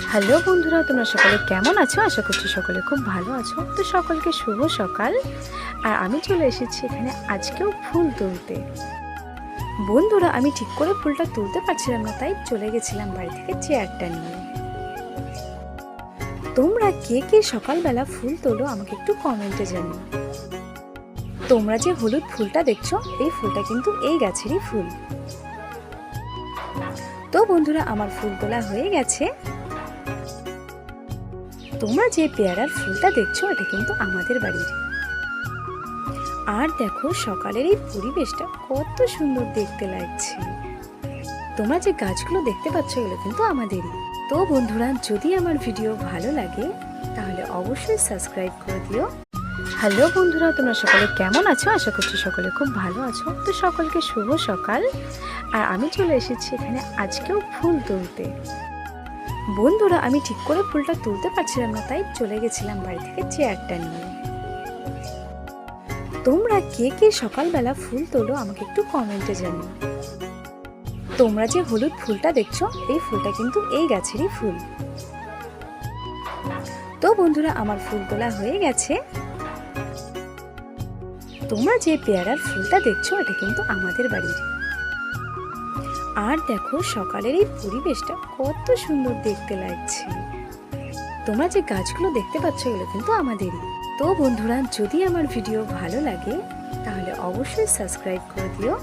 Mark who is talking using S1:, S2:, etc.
S1: Hello বন্ধুরা, তোমরা সকলে কেমন আছো? আশা করছি সকলে খুব ভালো আছো। তো সকলকে শুভ সকাল। আর আমি চলে এসেছি এখানে আজকেও ফুল তুলতে। বন্ধুরা, আমি ঠিক করে ফুলটা তুলতে পারছিলাম না, তাই চলে গেছিলাম বাড়ি থেকে চেয়ারটা নিয়ে। তোমরা কে কে সকালবেলা ফুল তোলো আমাকে একটু কমেন্টে জানিও। তোমরা যে হলুদ ফুলটা দেখছো, এই ফুলটা কিন্তু এই গাছেরই ফুল। তো বন্ধুরা, আমার ফুল তোলা হয়ে গেছে। তোমরা যে পেয়ারার ফুলটা দেখছো, এটা কিন্তু আমাদের বাড়ির। আর দেখো সকালের এই পরিবেশটা কত সুন্দর দেখতে লাগছে। তোমরা যে গাছগুলো দেখতে পাচ্ছ, এগুলো কিন্তু আমাদেরই। তো বন্ধুরা, যদি আমার ভিডিও ভালো লাগে তাহলে অবশ্যই সাবস্ক্রাইব করে দিও। হ্যালো বন্ধুরা, তোমরা সকলে কেমন আছো? আশা করছি সকলে খুব ভালো আছো। তো সকলকে শুভ সকাল। আর আমি চলে এসেছি এখানে আজকেও ফুল তুলতে। বন্ধুরা, আমি ঠিক করে ফুলটা তুলতে পারছিলাম না, তাই চলে গেছিলাম বাড়ি থেকে চেয়ারটা নিয়ে। তোমরা কে কে সকালবেলা ফুল তোলো আমাকে একটু কমেন্টে জানিও। তোমরা যে হলুদ ফুলটা দেখছো, এই ফুলটা কিন্তু এই গাছেরই ফুল। তো বন্ধুরা, আমার ফুল তোলা হয়ে গেছে। তোমরা যে পেয়ারার ফুলটা দেখছো, এটা কিন্তু আমাদের বাড়ির। আর দেখো সকালের এই পরিবেশটা কত সুন্দর দেখতে লাগছে। তোমরা যে গাছগুলো দেখতে পাচ্ছ, এগুলো কিন্তু আমাদেরই। তো বন্ধুরা, যদি আমার ভিডিও ভালো লাগে তাহলে অবশ্যই সাবস্ক্রাইব করে দিও।